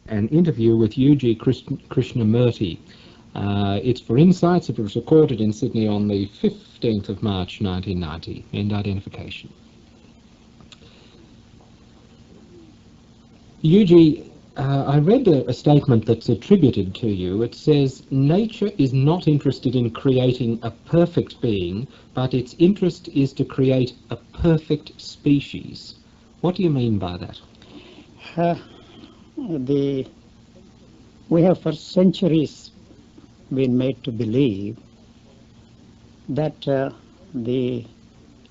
an interview with U.G. Krishnamurti. It's for Insights. It was recorded in Sydney on the 15th of March 1990. End identification. U.G., I read a statement that's attributed to you. It says, nature is not interested in creating a perfect being, but its interest is to create a perfect species. What do you mean by that? We have for centuries been made to believe that the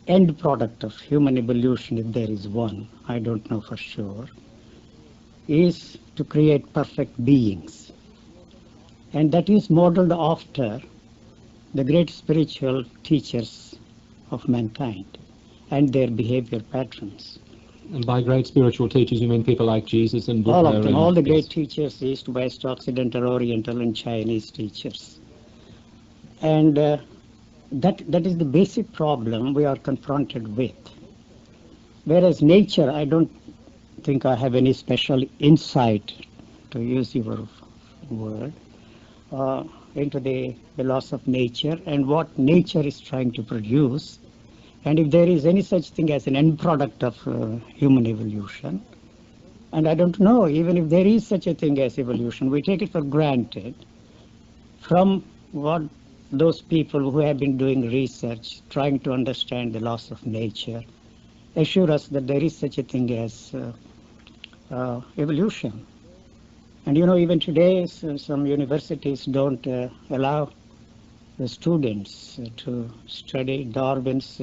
end product of human evolution, if there is one, I don't know for sure, is to create perfect beings. And that is modeled after the great spiritual teachers of mankind and their behavior patterns. And by great spiritual teachers, you mean people like Jesus and Buddha? All of them, all the great yes. teachers, East, West, Occidental, Oriental, and Chinese teachers. And that is the basic problem we are confronted with. Whereas nature, I don't think I have any special insight, to use your word, into the laws of nature and what nature is trying to produce. And if there is any such thing as an end product of human evolution, and I don't know, even if there is such a thing as evolution, we take it for granted from what those people who have been doing research, trying to understand the laws of nature, assure us that there is such a thing as evolution. And you know, even today, some universities don't allow the students to study Darwin's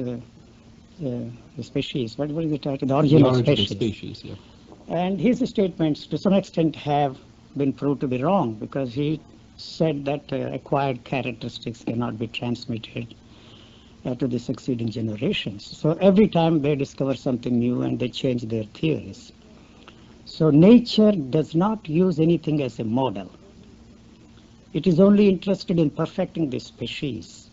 species. What was the title? The origin of species. Yeah. And his statements, to some extent, have been proved to be wrong, because he said that acquired characteristics cannot be transmitted to the succeeding generations. So every time they discover something new and they change their theories. So nature does not use anything as a model. It is only interested in perfecting the species.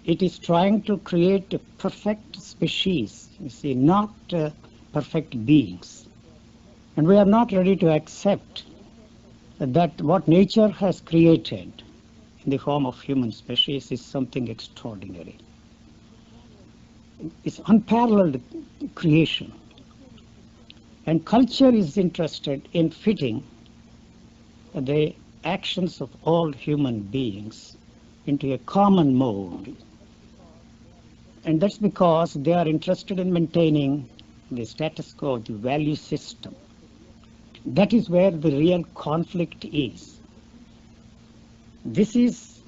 It is trying to create a perfect species, you see, not perfect beings. And we are not ready to accept that what nature has created in the form of human species is something extraordinary. It's unparalleled creation. And culture is interested in fitting the actions of all human beings into a common mold. And that's because they are interested in maintaining the status quo, the value system. That is where the real conflict is. This is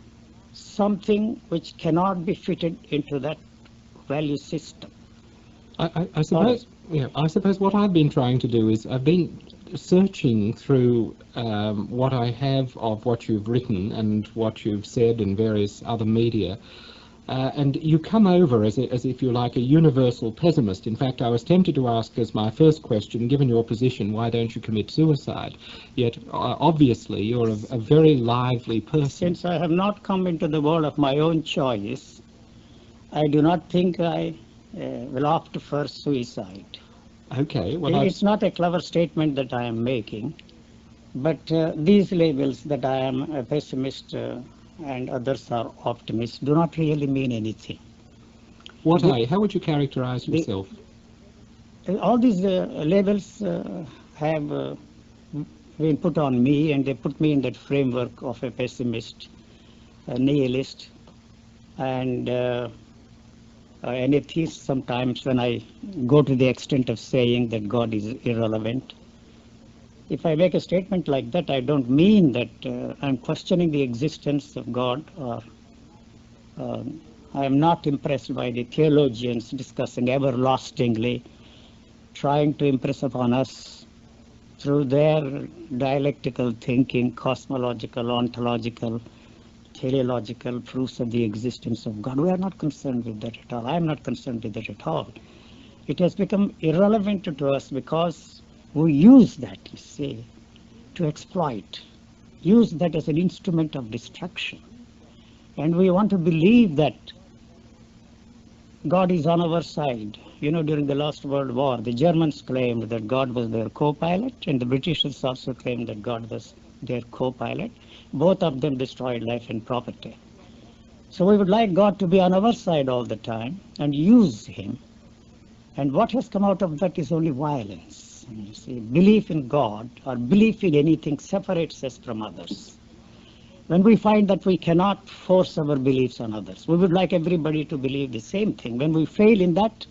something which cannot be fitted into that value system. I suppose what I've been trying to do is I've been searching through what I have of what you've written and what you've said in various other media, and you come over as if you're like a universal pessimist. In fact, I was tempted to ask as my first question, given your position, why don't you commit suicide? Yet, obviously, you're a very lively person. Since I have not come into the world of my own choice, I do not think I will opt for suicide. Okay. Well, it's not a clever statement that I am making, but these labels that I am a pessimist and others are optimists do not really mean anything. How would you characterize yourself? All these labels have been put on me, and they put me in that framework of a pessimist, a nihilist, and an atheist sometimes, when I go to the extent of saying that God is irrelevant. If I make a statement like that, I don't mean that I'm questioning the existence of God, or I am not impressed by the theologians discussing everlastingly, trying to impress upon us through their dialectical thinking, cosmological, ontological, teleological proofs of the existence of God. We are not concerned with that at all. I am not concerned with that at all. It has become irrelevant to us because we use that, you see, to exploit, use that as an instrument of destruction. And we want to believe that God is on our side. You know, during the last World War, the Germans claimed that God was their co-pilot, and the Britishers also claimed that God was their co-pilot. Both of them destroyed life and property. So we would like God to be on our side all the time and use him. And what has come out of that is only violence. You see, belief in God or belief in anything separates us from others. When we find that we cannot force our beliefs on others, we would like everybody to believe the same thing. When we fail in that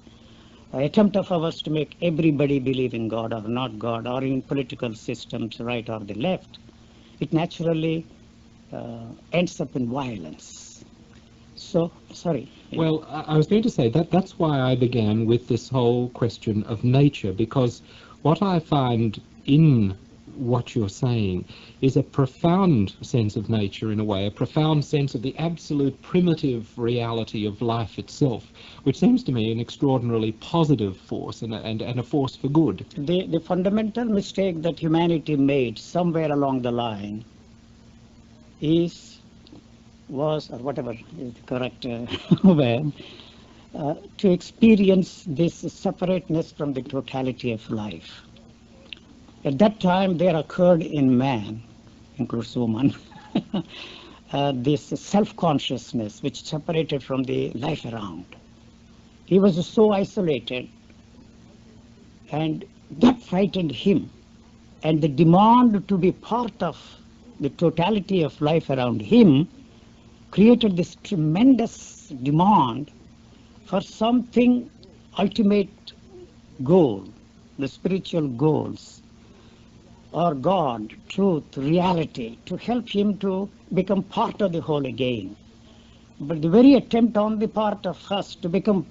attempt of ours to make everybody believe in God or not God, or in political systems, right or the left, it naturally ends up in violence. So, sorry. Well, I was going to say that's why I began with this whole question of nature, because what I find in what you're saying is a profound sense of nature, in a way, a profound sense of the absolute primitive reality of life itself, which seems to me an extraordinarily positive force and a force for good. The fundamental mistake that humanity made somewhere along the line was, or whatever is the correct word, to experience this separateness from the totality of life. At that time, there occurred in man, includes woman, this self-consciousness which separated from the life around. He was so isolated, and that frightened him. And the demand to be part of the totality of life around him created this tremendous demand for something ultimate goal, the spiritual goals, or God, truth, reality, to help him to become part of the whole again. But the very attempt on the part of us to become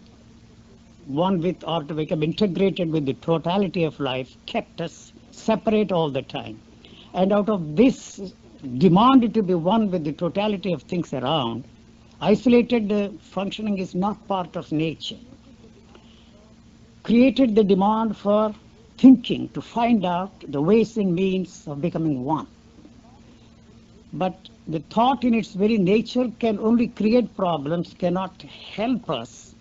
one with, or to become integrated with the totality of life, kept us separate all the time. And out of this demand to be one with the totality of things around, isolated functioning is not part of nature. Created the demand for thinking, to find out the ways and means of becoming one. But the thought in its very nature can only create problems, cannot help us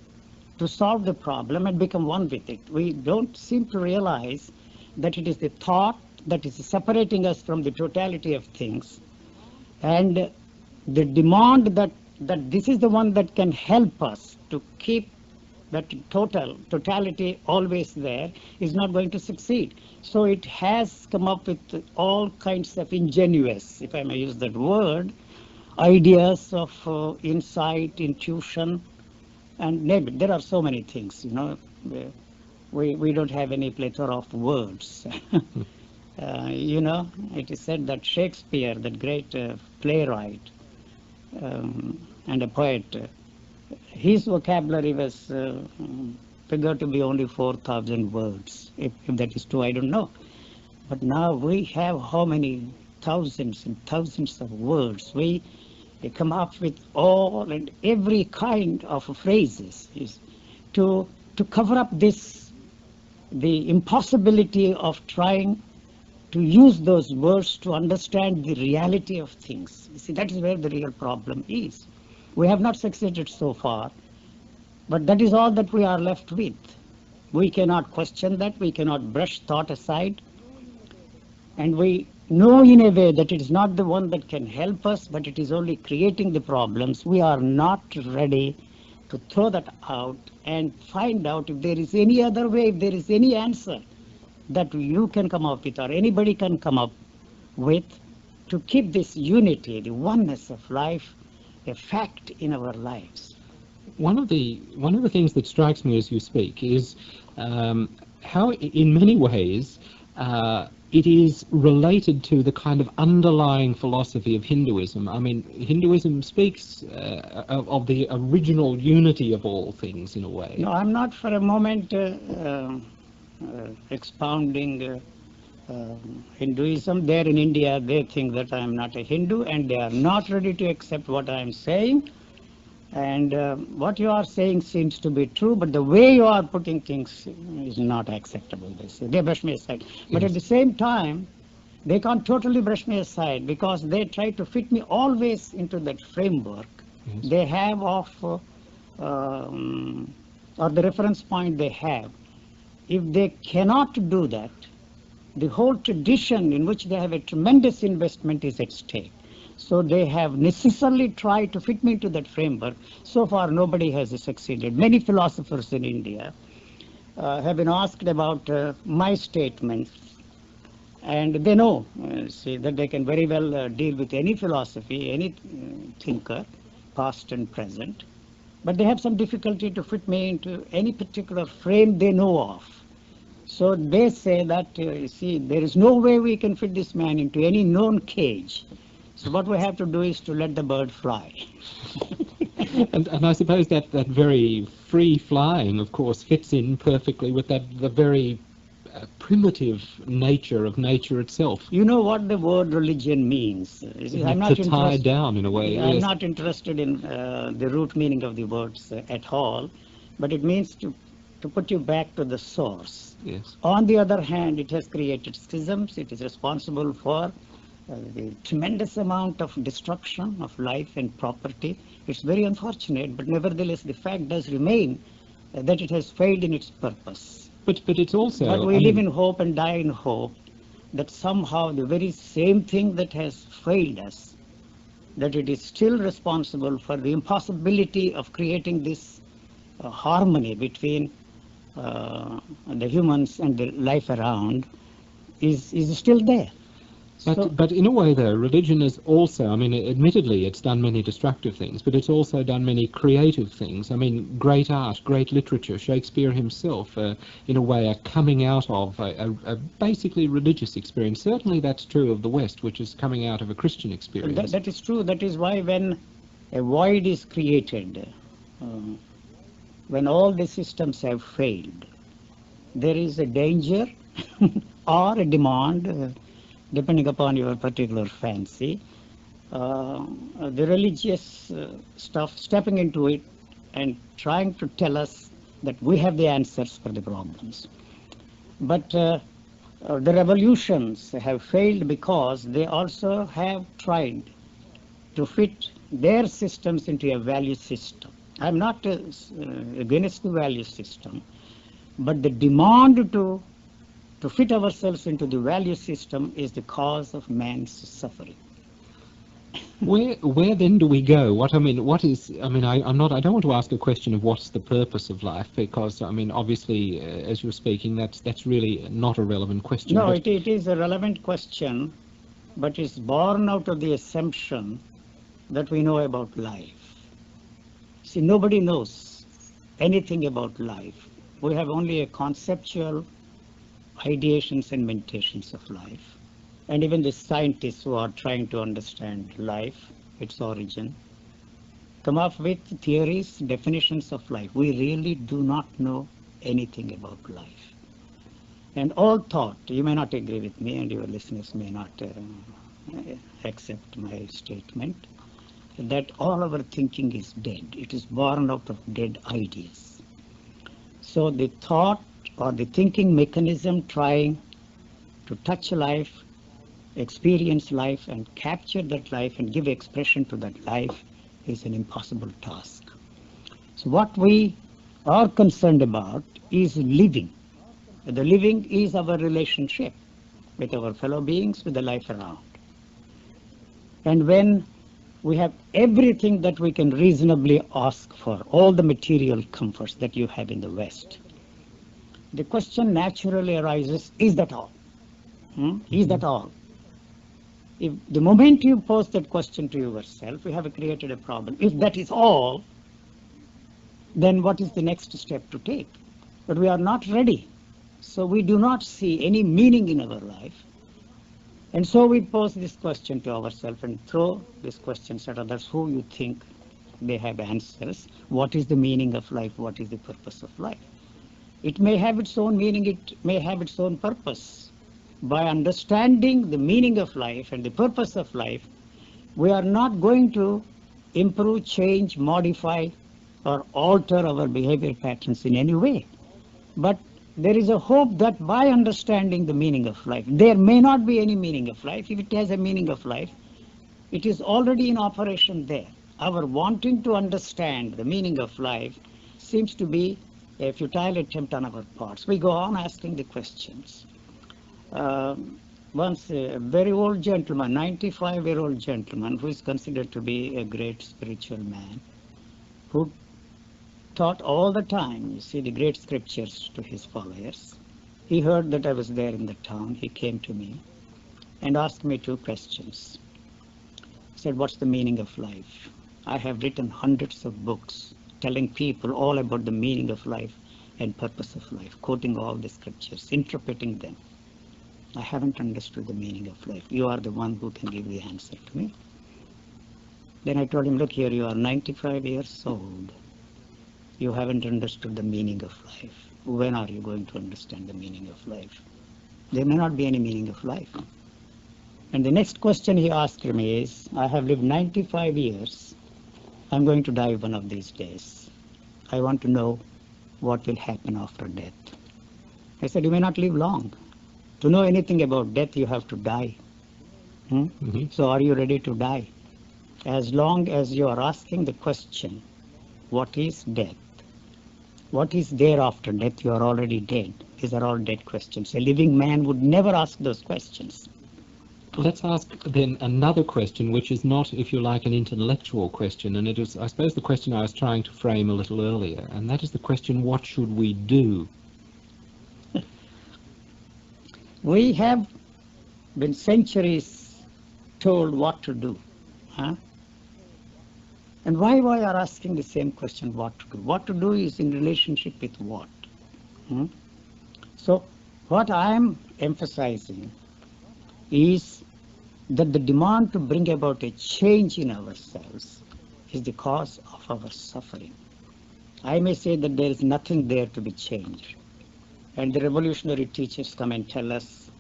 to solve the problem and become one with it. We don't seem to realize that it is the thought that is separating us from the totality of things, and the demand that this is the one that can help us to keep that totality always there is not going to succeed. So it has come up with all kinds of ingenious, if I may use that word, ideas of insight, intuition, and name it. There are so many things, you know. We don't have any plethora of words. You know, it is said that Shakespeare, that great playwright and a poet, his vocabulary was figured to be only 4,000 words. If that is true, I don't know. But now we have how many thousands and thousands of words. We come up with all and every kind of phrases to cover up the impossibility of trying to use those words to understand the reality of things. You see, that is where the real problem is. We have not succeeded so far, but that is all that we are left with. We cannot question that, we cannot brush thought aside, and we know in a way that it is not the one that can help us, but it is only creating the problems. We are not ready to throw that out and find out if there is any other way, if there is any answer that you can come up with, or anybody can come up with, to keep this unity, the oneness of life, a fact in our lives. One of the things that strikes me as you speak is how, in many ways, it is related to the kind of underlying philosophy of Hinduism. I mean, Hinduism speaks of the original unity of all things, in a way. No, I'm not for a moment expounding Hinduism. There in India, they think that I am not a Hindu, and they are not ready to accept what I am saying. And what you are saying seems to be true, but the way you are putting things is not acceptable. They brush me aside. But at the same time, they can't totally brush me aside, because they try to fit me always into that framework they have of or the reference point they have, if they cannot do that, the whole tradition in which they have a tremendous investment is at stake. So they have necessarily tried to fit me into that framework. So far, nobody has succeeded. Many philosophers in India have been asked about my statements, and they know, see, that they can very well deal with any philosophy, any thinker, past and present, but they have some difficulty to fit me into any particular frame they know of. So they say that, see, there is no way we can fit this man into any known cage. So what we have to do is to let the bird fly. And I suppose that very free flying, of course, fits in perfectly with the very primitive nature of nature itself. You know what the word religion means. I'm not to tie down in a way. I'm yes. not interested in the root meaning of the words at all, but it means to put you back to the source. Yes. On the other hand, it has created schisms. It is responsible for the tremendous amount of destruction of life and property. It's very unfortunate, but nevertheless the fact does remain that it has failed in its purpose. But it's also... But we live in hope and die in hope that somehow the very same thing that has failed us, that it is still responsible for the impossibility of creating this harmony between the humans and the life around is still there. But in a way, though, religion is also, I mean, admittedly, it's done many destructive things, but it's also done many creative things. I mean, great art, great literature, Shakespeare himself, in a way, are coming out of a basically religious experience. Certainly that's true of the West, which is coming out of a Christian experience. That is true. That is why when a void is created, when all the systems have failed, there is a danger or a demand, depending upon your particular fancy, the religious stuff stepping into it and trying to tell us that we have the answers for the problems. But the revolutions have failed because they also have tried to fit their systems into a value system. I'm not against the value system, but the demand to fit ourselves into the value system is the cause of man's suffering. Where then do we go? I don't want to ask a question of what's the purpose of life, because I mean, obviously, as you're speaking, that's really not a relevant question. No, it is a relevant question, but it's born out of the assumption that we know about life. See, nobody knows anything about life. We have only a conceptual ideations and meditations of life. And even the scientists who are trying to understand life, its origin, come up with theories, definitions of life. We really do not know anything about life. And all thought, you may not agree with me and your listeners may not accept my statement, that all our thinking is dead. It is born out of dead ideas. So the thought or the thinking mechanism trying to touch life, experience life, and capture that life and give expression to that life is an impossible task. So what we are concerned about is living. The living is our relationship with our fellow beings, with the life around. And when we have everything that we can reasonably ask for, all the material comforts that you have in the West, the question naturally arises, is that all? Is that all? If the moment you pose that question to yourself, you have created a problem. If that is all, then what is the next step to take? But we are not ready. So we do not see any meaning in our life. And so we pose this question to ourselves and throw these questions at others who you think they have answers. What is the meaning of life? What is the purpose of life? It may have its own meaning, it may have its own purpose. By understanding the meaning of life and the purpose of life, we are not going to improve, change, modify, or alter our behavior patterns in any way. But there is a hope that by understanding the meaning of life, there may not be any meaning of life. If it has a meaning of life, it is already in operation there. Our wanting to understand the meaning of life seems to be a futile attempt on our parts. We go on asking the questions. Once a very old gentleman, 95-year-old gentleman, who is considered to be a great spiritual man, who taught all the time, you see, the great scriptures to his followers. He heard that I was there in the town. He came to me and asked me 2 questions. He said, what's the meaning of life? I have written hundreds of books telling people all about the meaning of life and purpose of life, quoting all the scriptures, interpreting them. I haven't understood the meaning of life. You are the one who can give the answer to me. Then I told him, look here, you are 95 years old. You haven't understood the meaning of life. When are you going to understand the meaning of life? There may not be any meaning of life. And the next question he asked me is, I have lived 95 years. I'm going to die one of these days. I want to know what will happen after death. I said, you may not live long. To know anything about death, you have to die. So are you ready to die? As long as you are asking the question, what is death? What is there after death? You are already dead. These are all dead questions. A living man would never ask those questions. Let's ask then another question, which is not, if you like, an intellectual question, and it is, I suppose, the question I was trying to frame a little earlier, and that is the question, what should we do? We have been centuries told what to do. And why we are asking the same question, what to do? What to do is in relationship with what? So what I am emphasizing is that the demand to bring about a change in ourselves is the cause of our suffering. I may say that there is nothing there to be changed. And the revolutionary teachers come and tell us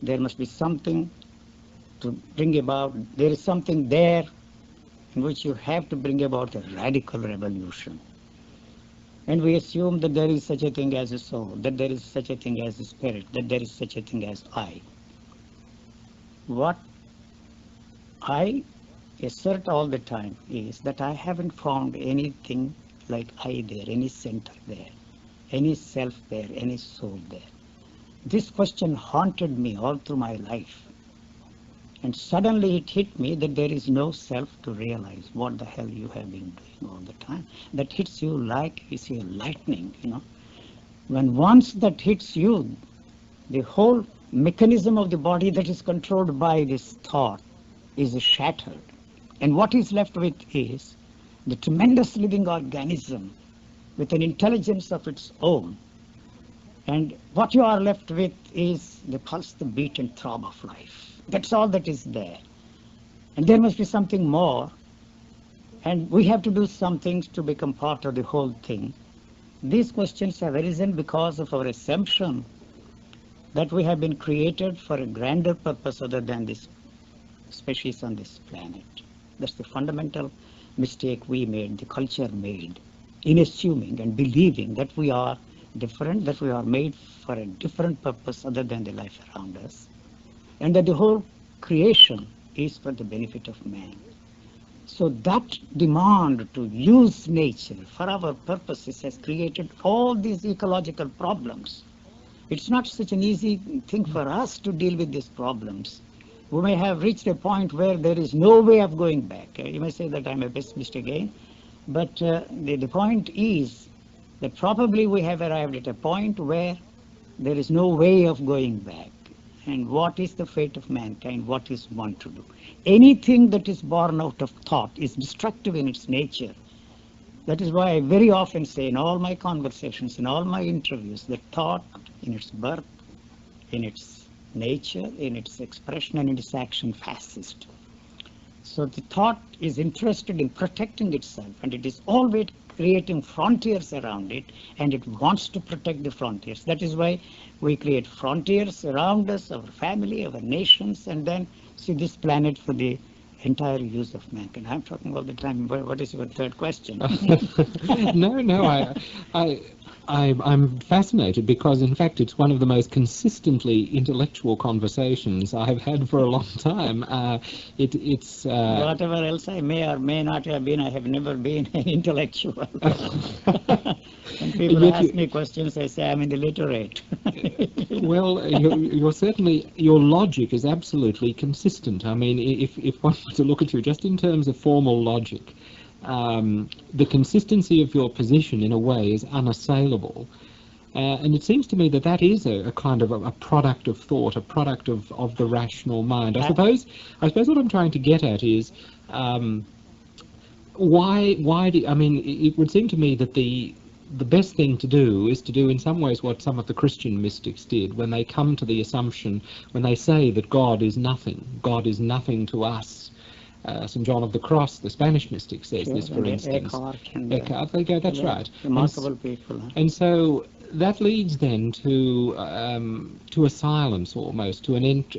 there must be something to bring about, there is something there in which you have to bring about a radical revolution. And we assume that there is such a thing as a soul, that there is such a thing as a spirit, that there is such a thing as I. What I assert all the time is that I haven't found anything like I there, any center there, any self there, any soul there. This question haunted me all through my life. And suddenly it hit me that there is no self to realize what the hell you have been doing all the time. That hits you like, you see, a lightning, When once that hits you, the whole mechanism of the body that is controlled by this thought is shattered. And what is left with is the tremendous living organism with an intelligence of its own. And what you are left with is the pulse, the beat and throb of life. That's all that is there. And there must be something more. And we have to do some things to become part of the whole thing. These questions have arisen because of our assumption that we have been created for a grander purpose other than this species on this planet. That's the fundamental mistake we made, the culture made, in assuming and believing that we are different, that we are made for a different purpose other than the life around us, and that the whole creation is for the benefit of man. So that demand to use nature for our purposes has created all these ecological problems. It's not such an easy thing for us to deal with these problems. We may have reached a point where there is no way of going back. You may say that I'm a pessimist again, but the point is that probably we have arrived at a point where there is no way of going back. And what is the fate of mankind? What is one to do? Anything that is born out of thought is destructive in its nature. That is why I very often say in all my conversations, in all my interviews, that thought in its birth, in its nature, in its expression and in its action fascist. So the thought is interested in protecting itself, and it is always creating frontiers around it, and it wants to protect the frontiers. That is why we create frontiers around us, our family, our nations, and then see this planet for the entire use of mankind. I'm talking all the time. What is your third question? No, I'm fascinated because, in fact, it's one of the most consistently intellectual conversations I've had for a long time. It's Whatever else I may or may not have been, I have never been an intellectual. When people Yet ask me questions, I say I'm illiterate. well, you're certainly, your logic is absolutely consistent. I mean, if one were to look at you just in terms of formal logic, the consistency of your position, in a way, is unassailable. And it seems to me that that is a kind of a product of thought, a product of the rational mind. I suppose what I'm trying to get at is why do, I mean, it would seem to me that the best thing to do is to do in some ways what some of the Christian mystics did when they come to the assumption, when they say that God is nothing to us. St. John of the Cross, the Spanish mystic, says this, for instance. Eckhart, they go, that's right. Remarkable people. Huh? And so that leads then to a silence almost, to an end.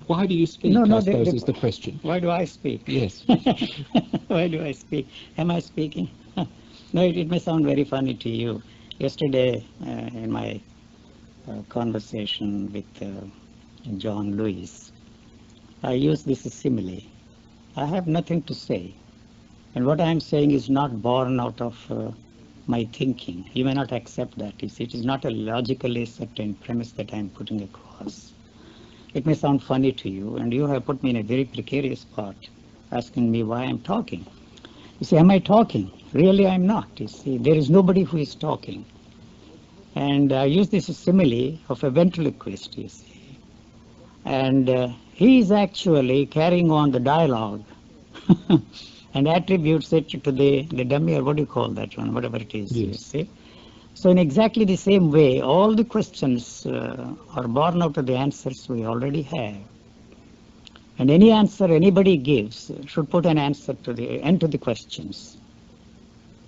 Why do you speak, I suppose, is the question. Why do I speak? Yes. Why do I speak? Am I speaking? No, it may sound very funny to you. Yesterday, in my conversation with John Lewis, I used this simile. I have nothing to say, and what I am saying is not born out of my thinking. You may not accept that. You see, it is not a logically certain premise that I am putting across. It may sound funny to you, and you have put me in a very precarious spot, asking me why I am talking. You see, am I talking? Really, I am not. You see, there is nobody who is talking. And I use this simile of a ventriloquist, you see. And he is actually carrying on the dialogue and attributes it to the dummy, or what do you call that one, whatever it is, yes. You see. So in exactly the same way, all the questions are born out of the answers we already have. And any answer anybody gives should put an answer to the end to the questions.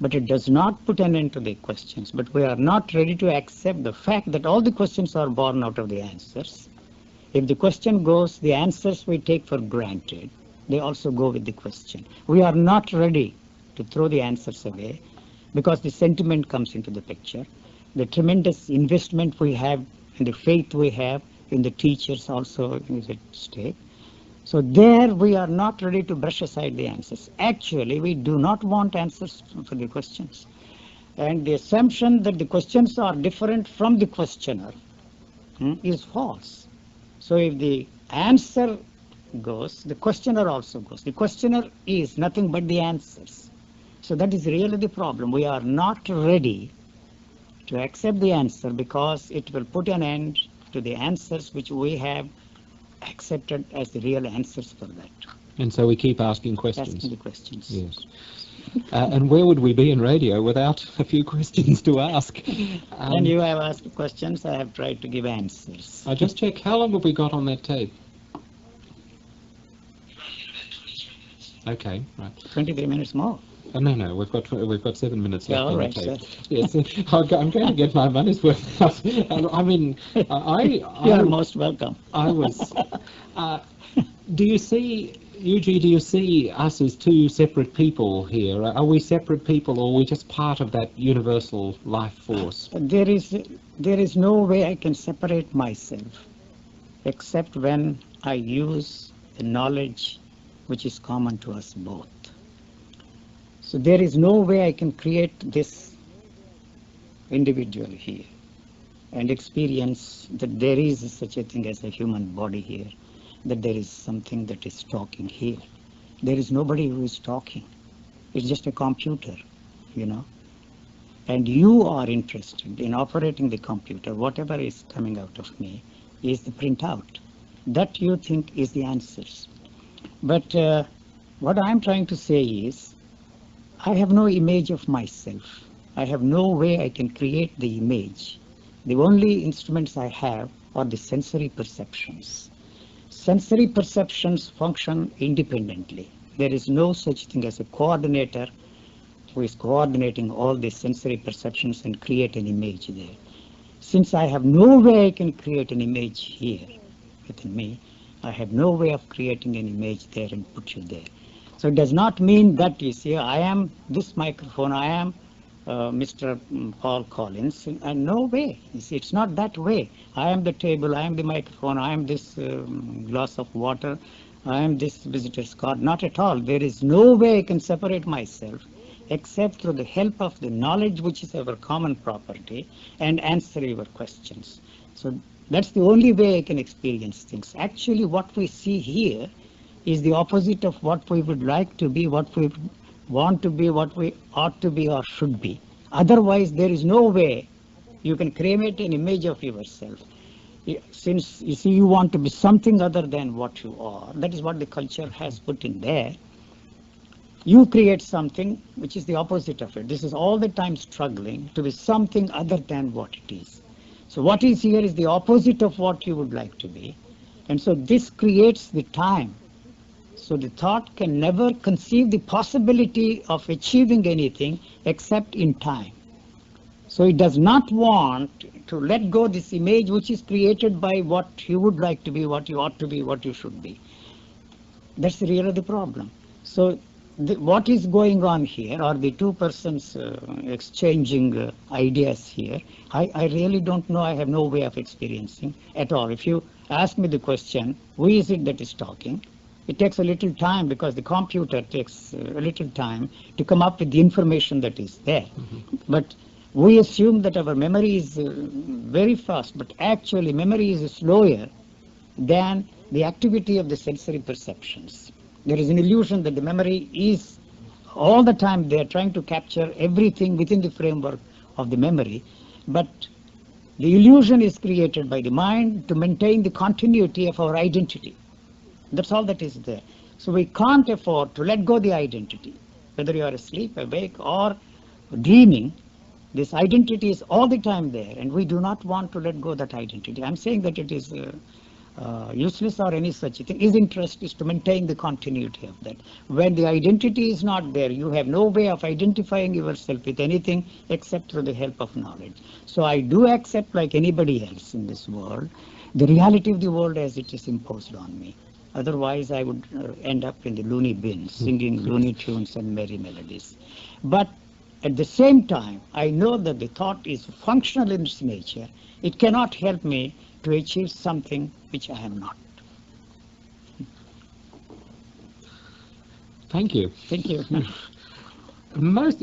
But it does not put an end to the questions. But we are not ready to accept the fact that all the questions are born out of the answers. If the question goes, the answers we take for granted, they also go with the question. We are not ready to throw the answers away because the sentiment comes into the picture. The tremendous investment we have and the faith we have in the teachers also is at stake. So there we are not ready to brush aside the answers. Actually, we do not want answers for the questions. And the assumption that the questions are different from the questioner is false. So if the answer goes, the questioner also goes. The questioner is nothing but the answers. So that is really the problem. We are not ready to accept the answer because it will put an end to the answers which we have accepted as the real answers for that. And so we keep asking questions. Asking the questions. Yes. And where would we be in radio without a few questions to ask? And you have asked questions, I have tried to give answers. I just check, how long have we got on that tape? Okay, right. 23 minutes more. No, we've got 7 minutes left on the tape. Yes, I'm going to get my money's worth out. I mean, you are most welcome. I was. Do you see, Yuji? Do you see us as two separate people here? Are we separate people, or are we just part of that universal life force? There is no way I can separate myself, except when I use the knowledge which is common to us both. So there is no way I can create this individual here and experience that there is such a thing as a human body here, that there is something that is talking here. There is nobody who is talking. It's just a computer, you know. And you are interested in operating the computer. Whatever is coming out of me is the printout. That you think is the answers. But what I'm trying to say is, I have no image of myself. I have no way I can create the image. The only instruments I have are the sensory perceptions. Sensory perceptions function independently. There is no such thing as a coordinator who is coordinating all the sensory perceptions and create an image there. Since I have no way I can create an image here within me, I have no way of creating an image there and put you there. So it does not mean that, you see, I am this microphone, I am Mr. Paul Collins, and no way. You see, it's not that way. I am the table, I am the microphone, I am this glass of water, I am this visitor's card. Not at all. There is no way I can separate myself except through the help of the knowledge which is our common property and answer your questions. So that's the only way I can experience things. Actually, what we see here is the opposite of what we would like to be, what we want to be, what we ought to be or should be. Otherwise, there is no way you can create an image of yourself. Since you see you want to be something other than what you are, that is what the culture has put in there. You create something which is the opposite of it. This is all the time struggling to be something other than what it is. So what is here is the opposite of what you would like to be. And so this creates the time. So the thought can never conceive the possibility of achieving anything except in time. So it does not want to let go this image which is created by what you would like to be, what you ought to be, what you should be. That's really the problem. So what is going on here are the two persons exchanging ideas here. I really don't know. I have no way of experiencing at all. If you ask me the question, who is it that is talking? It takes a little time because the computer takes a little time to come up with the information that is there. Mm-hmm. But we assume that our memory is very fast, but actually memory is slower than the activity of the sensory perceptions. There is an illusion that the memory is all the time there trying to capture everything within the framework of the memory, but the illusion is created by the mind to maintain the continuity of our identity. That's all that is there. So we can't afford to let go the identity. Whether you are asleep, awake, or dreaming, this identity is all the time there, and we do not want to let go that identity. I'm saying that it is useless or any such thing. His interest is to maintain the continuity of that. When the identity is not there, you have no way of identifying yourself with anything except through the help of knowledge. So I do accept, like anybody else in this world, the reality of the world as it is imposed on me. Otherwise, I would end up in the loony bin, singing loony tunes and merry melodies. But at the same time, I know that the thought is functional in its nature. It cannot help me to achieve something which I am not. Thank you. Thank you. Most